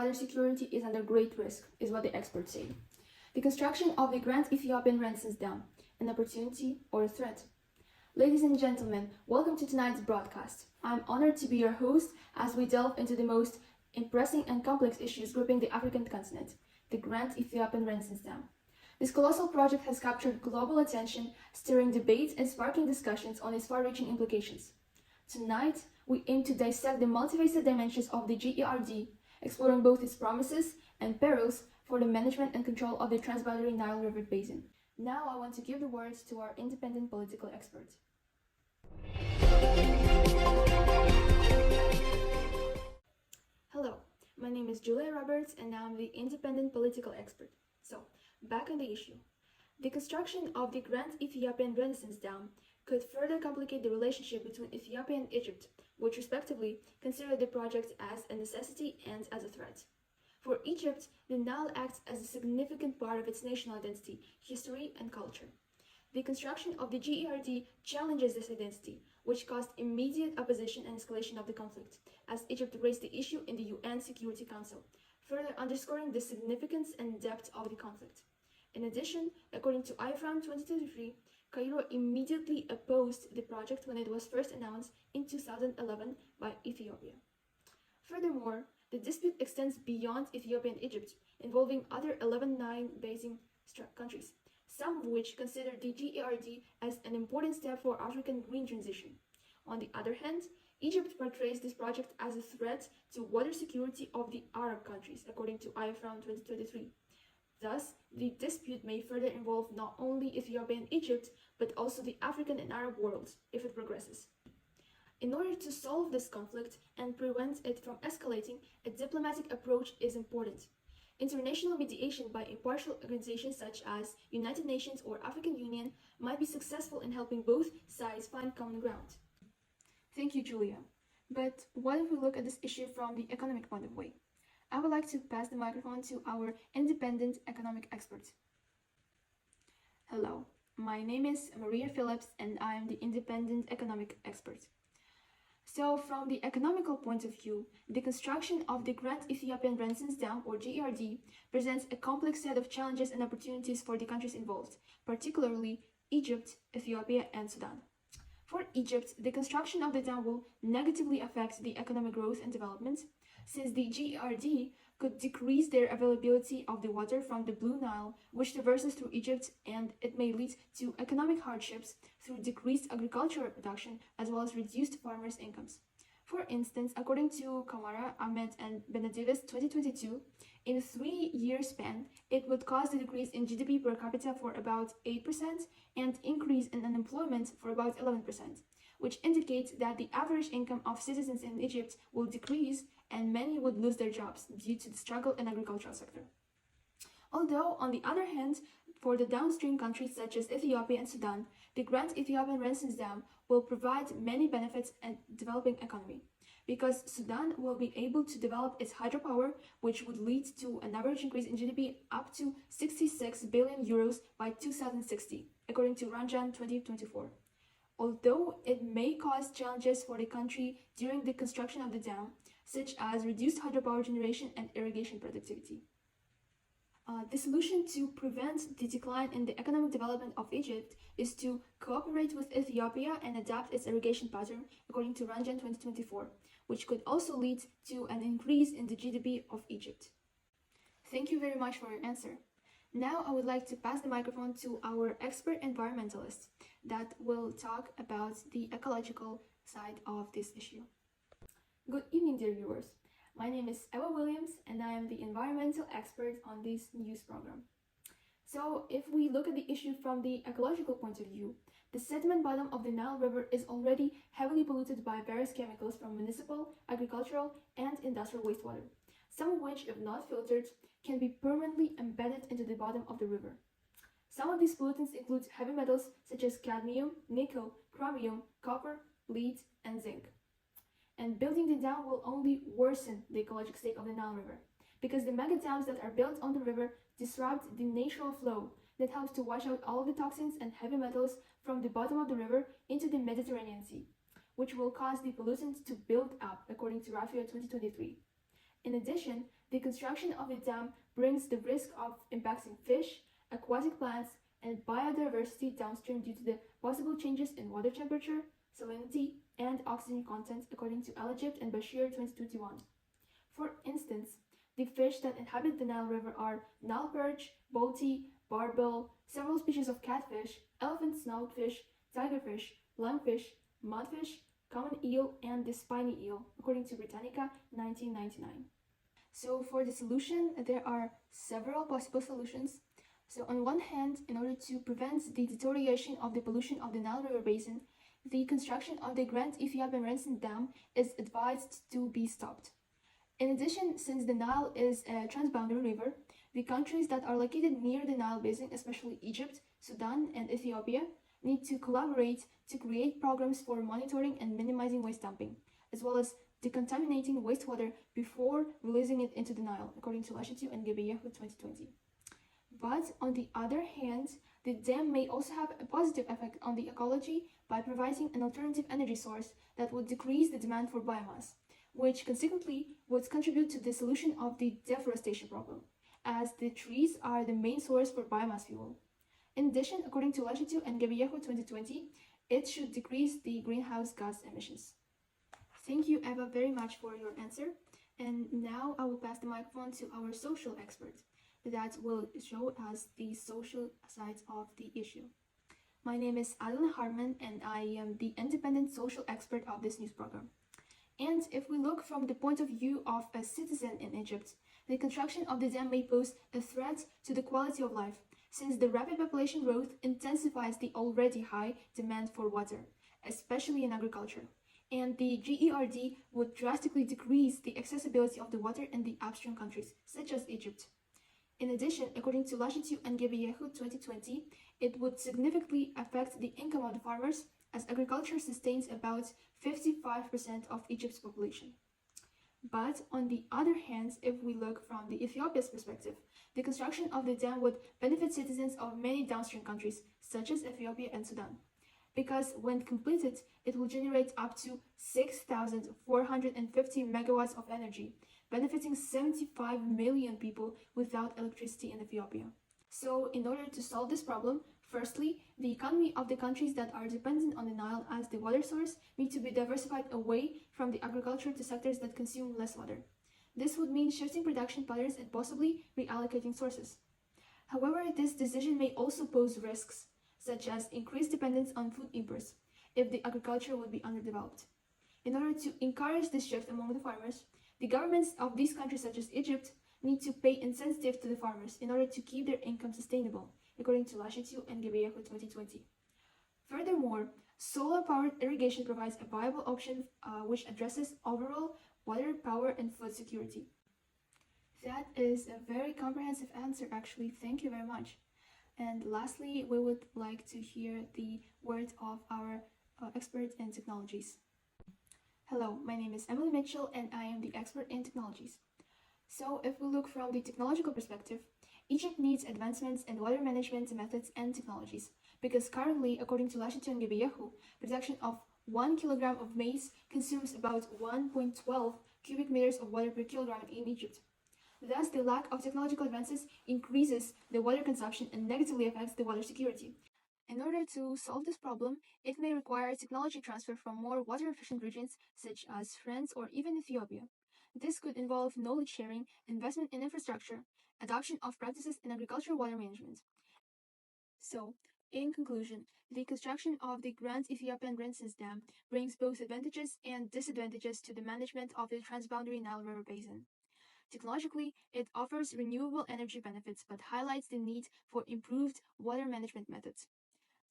water security is under great risk, is what the experts say. The construction of the Grand Ethiopian Renaissance Dam, an opportunity or a threat? Ladies and gentlemen, welcome to tonight's broadcast. I'm honored to be your host as we delve into the most pressing and complex issues gripping the African continent, the Grand Ethiopian Renaissance Dam. This colossal project has captured global attention, stirring debate and sparking discussions on its far-reaching implications. Tonight, we aim to dissect the multifaceted dimensions of the GERD, exploring both its promises and perils for the management and control of the Trans-Boundary Nile River Basin. Now I want to give the words to our independent political expert. Hello, my name is Julia Roberts and I'm the independent political expert. So, back on the issue. The construction of the Grand Ethiopian Renaissance Dam could further complicate the relationship between Ethiopia and Egypt, which respectively consider the project as a necessity and as a threat. For Egypt, the Nile acts as a significant part of its national identity, history, and culture. The construction of the GERD challenges this identity, which caused immediate opposition and escalation of the conflict, as Egypt raised the issue in the UN Security Council, further underscoring the significance and depth of the conflict. In addition, according to IFRAM 2023, Cairo immediately opposed the project when it was first announced in 2011 by Ethiopia. Furthermore, the dispute extends beyond Ethiopia and Egypt, involving other 11 Nile basin countries, some of which consider the GERD as an important step for African green transition. On the other hand, Egypt portrays this project as a threat to water security of the Arab countries, according to IFRAM 2023. Thus, the dispute may further involve not only Ethiopia and Egypt, but also the African and Arab worlds, if it progresses. In order to solve this conflict and prevent it from escalating, a diplomatic approach is important. International mediation by impartial organizations such as United Nations or African Union might be successful in helping both sides find common ground. Thank you, Julia. But what if we look at this issue from the economic point of view? I would like to pass the microphone to our independent economic expert. Hello, my name is Maria Phillips and I am the independent economic expert. So, from the economical point of view, the construction of the Grand Ethiopian Renaissance Dam, or GERD, presents a complex set of challenges and opportunities for the countries involved, particularly Egypt, Ethiopia, and Sudan. For Egypt, the construction of the dam will negatively affect the economic growth and development, since the GERD could decrease their availability of the water from the Blue Nile, which traverses through Egypt, and it may lead to economic hardships through decreased agricultural production as well as reduced farmers' incomes. For instance, according to Kamara, Ahmed, and Benavides 2022, in a 3-year span, it would cause a decrease in GDP per capita for about 8% and increase in unemployment for about 11%, which indicates that the average income of citizens in Egypt will decrease and many would lose their jobs due to the struggle in the agricultural sector. Although, on the other hand, for the downstream countries such as Ethiopia and Sudan, the Grand Ethiopian Renaissance Dam will provide many benefits in developing economy, because Sudan will be able to develop its hydropower, which would lead to an average increase in GDP up to 66 billion euros by 2060, according to Ranjan 2024. Although it may cause challenges for the country during the construction of the dam, such as reduced hydropower generation and irrigation productivity. The solution to prevent the decline in the economic development of Egypt is to cooperate with Ethiopia and adapt its irrigation pattern according to Ranjan 2024, which could also lead to an increase in the GDP of Egypt. Thank you very much for your answer. Now I would like to pass the microphone to our expert environmentalist that will talk about the ecological side of this issue. Good evening, dear viewers. My name is Eva Williams and I am the environmental expert on this news program. So, if we look at the issue from the ecological point of view, the sediment bottom of the Nile River is already heavily polluted by various chemicals from municipal, agricultural, and industrial wastewater, some of which, if not filtered, can be permanently embedded into the bottom of the river. Some of these pollutants include heavy metals such as cadmium, nickel, chromium, copper, lead, and zinc. And building the dam will only worsen the ecological state of the Nile River, because the mega dams that are built on the river disrupt the natural flow that helps to wash out all of the toxins and heavy metals from the bottom of the river into the Mediterranean Sea, which will cause the pollutants to build up, according to RAFIA 2023. In addition, The construction of the dam brings the risk of impacting fish, aquatic plants, and biodiversity downstream due to the possible changes in water temperature, salinity, and oxygen content, according to Al Egypt and Bashir 2021. For instance, the fish that inhabit the Nile River are Nile perch, bolty, barbel, several species of catfish, elephant snoutfish, tigerfish, lungfish, mudfish, common eel, and the spiny eel, according to Britannica 1999. So for the solution, there are several possible solutions. So on one hand, in order to prevent the deterioration of the pollution of the Nile River basin, the construction of the Grand Ethiopian Renson Dam is advised to be stopped. In addition, since the Nile is a transboundary river, the countries that are located near the Nile basin, especially Egypt, Sudan, and Ethiopia, need to collaborate to create programs for monitoring and minimizing waste dumping, as well as decontaminating wastewater before releasing it into the Nile, according to Lashitu and Gebeyehu 2020. But on the other hand, the dam may also have a positive effect on the ecology by providing an alternative energy source that would decrease the demand for biomass, which consequently would contribute to the solution of the deforestation problem, as the trees are the main source for biomass fuel. In addition, according to Lashitu and Gebeyehu 2020, it should decrease the greenhouse gas emissions. Thank you, Eva, very much for your answer. And now I will pass the microphone to our social expert that will show us the social sides of the issue. My name is Adela Harman, and I am the independent social expert of this news program. And if we look from the point of view of a citizen in Egypt, the construction of the dam may pose a threat to the quality of life, since the rapid population growth intensifies the already high demand for water, especially in agriculture. And the GERD would drastically decrease the accessibility of the water in the upstream countries, such as Egypt. In addition, according to Lashitu and Gebeyehu 2020, it would significantly affect the income of the farmers, as agriculture sustains about 55% of Egypt's population. But on the other hand, if we look from the Ethiopia's perspective, the construction of the dam would benefit citizens of many downstream countries, such as Ethiopia and Sudan, because when completed, it will generate up to 6,450 megawatts of energy, benefiting 75 million people without electricity in Ethiopia. So, in order to solve this problem, firstly, the economy of the countries that are dependent on the Nile as the water source need to be diversified away from the agriculture to sectors that consume less water. This would mean shifting production patterns and possibly reallocating sources. However, this decision may also pose risks, such as increased dependence on food imports, if the agriculture would be underdeveloped. In order to encourage this shift among the farmers, the governments of these countries, such as Egypt, need to pay incentives to the farmers in order to keep their income sustainable, according to Lashitu and Gebeyehu 2020. Furthermore, solar-powered irrigation provides a viable option which addresses overall water, power, and food security. That is a very comprehensive answer, actually. Thank you very much. And lastly, we would like to hear the word of our expert in technologies. Hello, my name is Emily Mitchell, and I am the expert in technologies. So, if we look from the technological perspective, Egypt needs advancements in water management methods and technologies, because currently, according to Lashitu and Gebeyehu, production of 1 kilogram of maize consumes about 1.12 cubic meters of water per kilogram in Egypt. Thus, the lack of technological advances increases the water consumption and negatively affects the water security. In order to solve this problem, it may require technology transfer from more water-efficient regions such as France or even Ethiopia. This could involve knowledge sharing, investment in infrastructure, adoption of practices in agricultural water management. So, in conclusion, the construction of the Grand Ethiopian Renaissance Dam brings both advantages and disadvantages to the management of the transboundary Nile River basin. Technologically, it offers renewable energy benefits but highlights the need for improved water management methods.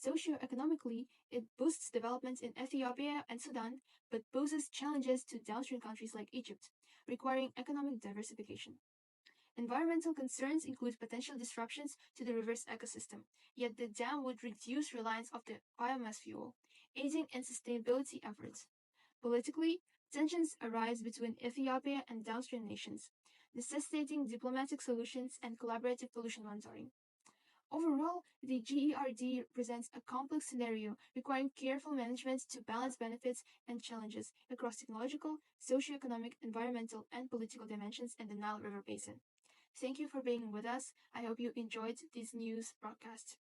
Socioeconomically, it boosts development in Ethiopia and Sudan, but poses challenges to downstream countries like Egypt, requiring economic diversification. Environmental concerns include potential disruptions to the river's ecosystem, yet the dam would reduce reliance of the biomass fuel, aiding in sustainability efforts. Politically, tensions arise between Ethiopia and downstream nations, necessitating diplomatic solutions and collaborative pollution monitoring. Overall, the GERD presents a complex scenario requiring careful management to balance benefits and challenges across technological, socioeconomic, environmental, and political dimensions in the Nile River Basin. Thank you for being with us. I hope you enjoyed this news broadcast.